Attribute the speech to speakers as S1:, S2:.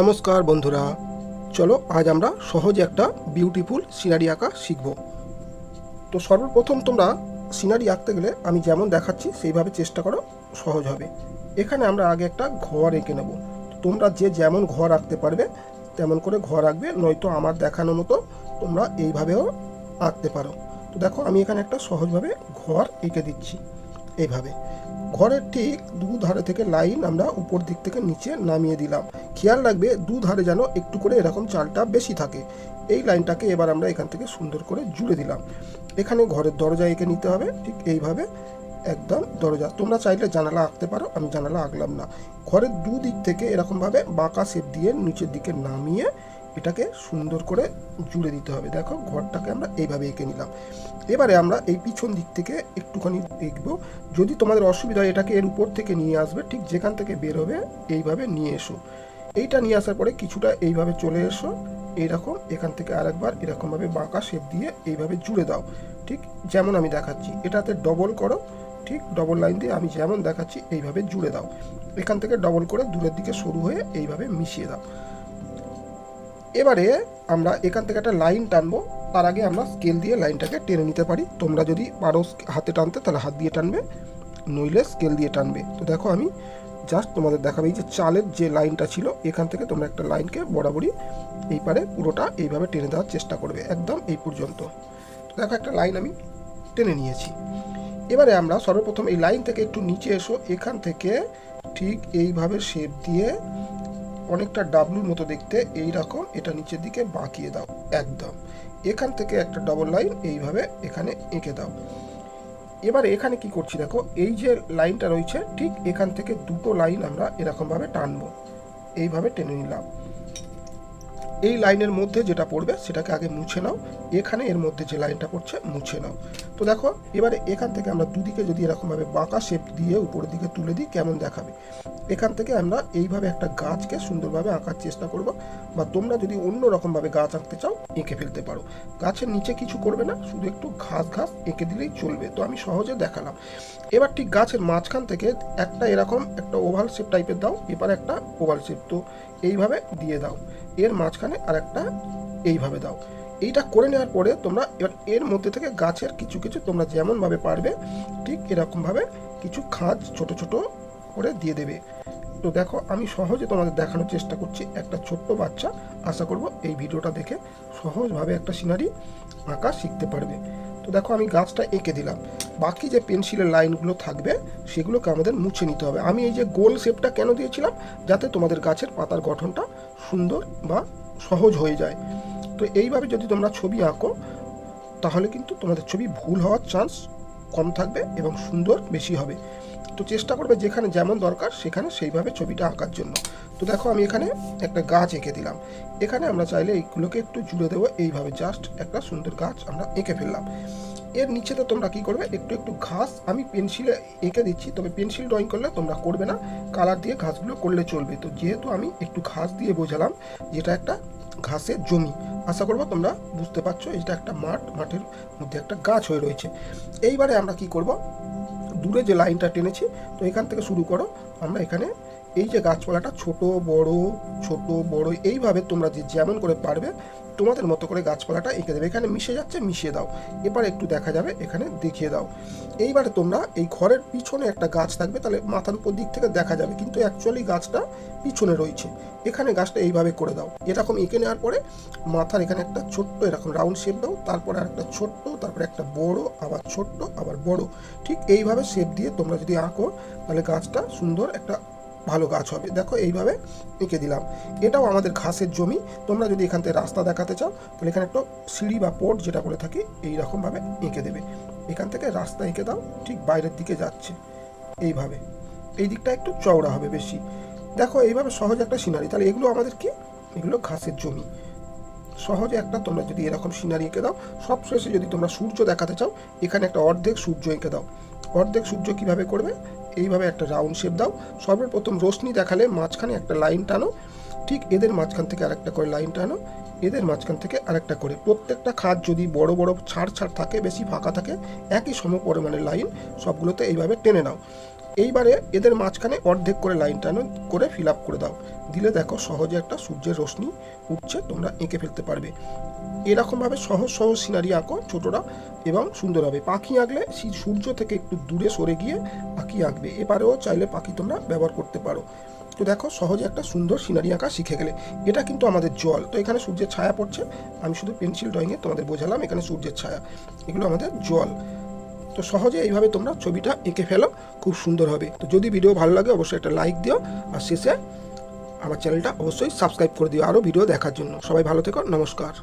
S1: নমস্কার বন্ধুরা, চলো আজ আমরা সহজে একটা বিউটিফুল সিনারি আঁকা শিখব। তো সর্বপ্রথম তোমরা সিনারি আঁকতে গেলে আমি যেমন দেখাচ্ছি সেইভাবে চেষ্টা করো, সহজ হবে। এখানে আমরা আগে একটা ঘর এঁকে নেব। তোমরা যে যেমন ঘর আঁকতে পারবে তেমন করে ঘর আঁকবে, নয়তো আমার দেখানো মতো তোমরা এইভাবেও আঁকতে পারো। তো দেখো আমি এখানে একটা সহজভাবে ঘর এঁকে দিচ্ছি। এইভাবে ঘরের ঠিক দু ধারে থেকে লাইন আমরা উপর দিক থেকে নিচে নামিয়ে দিলাম। খেয়াল রাখবে দু ধারে যেন একটু করে এরকম চালটা বেশি থাকে। এই লাইনটাকে এবার আমরা এখান থেকে সুন্দর করে জুড়ে দিলাম। এখানে ঘরের দরজা এঁকে নিতে হবে, ঠিক এইভাবে একদম দরজা। তোমরা চাইলে জানালা আঁকতে পারো, আমি জানালা আঁকলাম না। ঘরের দুদিক থেকে এরকমভাবে বাঁকা শেপ দিয়ে নিচের দিকে নামিয়ে এটাকে সুন্দর করে জুড়ে দিতে হবে। দেখো ঘরটাকে আমরা এইভাবে এঁকে নিলাম। এবারে আমরা এই পিছন দিক থেকে একটুখানি দেখব। যদি তোমাদের অসুবিধা হয় এটাকে এর উপর থেকে নিয়ে আসবে, ঠিক যেখান থেকে বের হবে এইভাবে নিয়ে এসো। এইটা নিয়ে আসার পরে কিছুটা এইভাবে চলে এসো, এইরকম এখান থেকে আরেকবার এরকমভাবে বাঁকা শেপ দিয়ে এইভাবে জুড়ে দাও, ঠিক যেমন আমি দেখাচ্ছি। এটাতে ডবল করো, ঠিক ডবল লাইন দিয়ে আমি যেমন দেখাচ্ছি এইভাবে জুড়ে দাও। এখান থেকে ডবল করে দূরের দিকে সরু হয়ে এইভাবে মিশিয়ে দাও। এবারে আমরা এখান থেকে একটা লাইন টানবো। তার আগে আমরা স্কেল দিয়ে লাইনটাকে টেনে নিতে পারি। তোমরা যদি পারো হাতে টানতে তাহলে হাত দিয়ে টানবে, নইলে স্কেল দিয়ে টানবে। তো দেখো আমি জাস্ট তোমাদের দেখাবো, এই যে চালের যে লাইনটা ছিল এখান থেকে তোমরা একটা লাইনকে বরাবরই এই পারে পুরোটা এইভাবে টেনে দেওয়ার চেষ্টা করবে, একদম এই পর্যন্ত। তো দেখো একটা লাইন আমি টেনে নিয়েছি। এবারে আমরা সর্বপ্রথম এই লাইন থেকে একটু নিচে এসো, এখান থেকে ঠিক এইভাবে শেপ দিয়ে অনেকটা ডাবলুর মতো দেখতে এইরকম এটা নিচের দিকে বাঁকিয়ে দাও একদম। এখান থেকে একটা ডবল লাইন এইভাবে এখানে এঁকে দাও। এবারে এখানে কি করছি দেখো, এই যে লাইনটা রয়েছে ঠিক এখান থেকে দুটো লাইন আমরা এরকমভাবে টানবো, এইভাবে টেনে নিলাম। এই লাইনের মধ্যে যেটা পড়বে সেটাকে আগে মুছে নাও, এখানে এর মধ্যে যে লাইনটা পড়ছে মুছে নাও। তো দেখো এবারে এখান থেকে আমরা দুদিকে যদি এরকমভাবে বাঁকা শেপ দিয়ে উপরের দিকে তুলে দিই কেমন দেখাবে। এখান থেকে আমরা এইভাবে একটা গাছকে সুন্দরভাবে আঁকার চেষ্টা করব, বা তোমরা যদি অন্য রকমভাবে গাছ আঁকতে চাও এঁকে ফেলতে পারো। গাছের নিচে কিছু করবে না, শুধু একটু ঘাস ঘাস এঁকে দিলেই চলবে। তো আমি সহজে দেখালাম। এবার ঠিক গাছের মাঝখান থেকে একটা এরকম একটা ওভাল শেপ টাইপের দাও, এবার একটা ওভাল শেপ তো এইভাবে দিয়ে দাও। এর মাঝখানে আর একটা এইভাবে দাও। এইটা করে নেওয়ার পরে তোমরা এবার এর মধ্যে থেকে গাছের কিছু কিছু তোমরা যেমনভাবে পারবে ঠিক এরকমভাবে কিছু খাঁজ ছোট ছোট করে দিয়ে দেবে। তো দেখো আমি সহজে তোমাদের দেখানোর চেষ্টা করছি। একটা ছোট্ট বাচ্চা আশা করব এই ভিডিওটা দেখে সহজভাবে একটা সিনারি আঁকা শিখতে পারবে। তো দেখো আমি গাছটা এঁকে দিলাম। বাকি যে পেন্সিলের লাইনগুলো থাকবে সেগুলোকে আমাদের মুছে নিতে হবে। আমি এই যে গোল শেপটা কেন দিয়েছিলাম, যাতে তোমাদের গাছের পাতার গঠনটা সুন্দর বা সহজ হয়ে যায়। তো এইভাবে যদি তোমরা ছবি আঁকো তাহলে কিন্তু তোমাদের ছবি ভুল হওয়ার চান্স কম থাকবে এবং সুন্দর বেশি হবে। তো চেষ্টা করবে যেখানে যেমন দরকার সেখানে সেইভাবে ছবিটা আঁকার জন্য। তো দেখো আমি এখানে একটা গাছ এঁকে দিলাম। এখানে আমরা চাইলে এইগুলোকে একটু জুড়ে দেবো, এইভাবে জাস্ট একটা সুন্দর গাছ আমরা এঁকে ফেললাম। এর নিচেতে তোমরা কি করবে, একটু একটু ঘাস আমি পেন্সিলে এঁকে দিচ্ছি, তবে পেন্সিল ড্রয়িং করলে তোমরা করবে না, কালার দিয়ে ঘাসগুলো করলে চলবে। তো যেহেতু আমি একটু ঘাস দিয়ে বোঝালাম, যেটা একটা ঘাসের জমি, আশা করবো তোমরা বুঝতে পারছো। এটা একটা মাঠ, মাঠের মধ্যে একটা গাছ হয়ে রয়েছে। এইবারে আমরা কি করব, দূরে যে লাইনটা টেনেছি তো এখান থেকে শুরু করো। আমরা এখানে এই যে গাছপালাটা ছোট বড় এইভাবে তোমরা যে যেমন করে পারবে তোমাদের মতো করে গাছপালাটা এঁকে দেবে। এখানে মিশে যাচ্ছে মিশিয়ে দাও, এবার একটু দেখা যাবে এখানে দেখিয়ে দাও। এইবারে তোমরা এই ঘরের পিছনে একটা গাছ থাকবে, তাহলে মাথার উপর দিক থেকে দেখা যাবে, কিন্তু অ্যাকচুয়ালি গাছটা পিছনে রয়েছে। এখানে গাছটা এইভাবে করে দাও। এরকম এঁকে নেওয়ার পরে মাথার এখানে একটা ছোট্ট এরকম রাউন্ড শেপ দাও, তারপরে আর একটা ছোট্ট, তারপরে একটা বড়, আবার ছোট্ট, আবার বড়। ঠিক এইভাবে শেপ দিয়ে তোমরা যদি আঁকো তাহলে গাছটা সুন্দর একটা ভালো গাছ হবে। দেখো এইভাবে এঁকে দিলাম। এটাও আমাদের ঘাসের জমি। তোমরা যদি এখান থেকে রাস্তা দেখাতে চাও তাহলে এখানে একটা সিঁড়ি বা পোর্ট যেটা বলে থাকি এইরকমভাবে এঁকে দেবে। এখান থেকে রাস্তা এঁকে দাও, ঠিক বাইরের দিকে যাচ্ছে এইভাবে। এই দিকটা একটু চওড়া হবে বেশি। দেখো এইভাবে সহজ একটা সিনারি। তাহলে এগুলো আমাদের কি, এগুলো ঘাসের জমি। সহজে একটা তোমরা যদি এরকম সিনারি এঁকে দাও। সব শেষে যদি তোমরা সূর্য দেখাতে চাও এখানে একটা অর্ধেক সূর্য এঁকে দাও। অর্ধেক সূর্য কিভাবে করবে, এইভাবে একটা রাউন্ড শেপ দাও। সর্বপ্রথম রশ্মি দেখালে মাঝখানে একটা লাইন টানো, ঠিক এদের মাঝখান থেকে আরেকটা করে লাইন টানো, এদের মাঝখান থেকে আরেকটা করে। প্রত্যেকটা খাত যদি বড় বড় ছাড় থাকে, বেশি ফাঁকা থাকে, একই সম পরিমাণের লাইন সবগুলোতে এইভাবে টেনে নাও। এইবারে এদের মাঝখানে অর্ধেক করে লাইন টানো করে ফিল আপ করে দাও। দিলে দেখো সহজে একটা সূর্যের রশ্মি উঠছে, তোমরা এঁকে ফেলতে পারবে। এরকমভাবে সহজ সহজ সিনারি আঁকো ছোটরা, এবং সুন্দর হবে। পাখি আঁকলে সূর্য থেকে একটু দূরে সরে গিয়ে পাখি আঁকবে। এবারেও চাইলে পাখি তোমরা ব্যবহার করতে পারো। তো দেখো সহজে একটা সুন্দর সিনারি আঁকা শিখে গেলে। এটা কিন্তু আমাদের জল, তো এখানে সূর্যের ছায়া পড়ছে, আমি শুধু পেন্সিল ড্রয়িংয়ে তোমাদের বোঝালাম এখানে সূর্যের ছায়া, এগুলো আমাদের জল। তো সহজে এইভাবে তোমরা ছবিটা এঁকে ফেলো, খুব সুন্দর হবে। তো যদি ভিডিও ভালো লাগে অবশ্যই একটা লাইক দিও, আর শেষে আমার চ্যানেলটা অবশ্যই সাবস্ক্রাইব করে দিও আরও ভিডিও দেখার জন্য। সবাই ভালো থেকো, নমস্কার।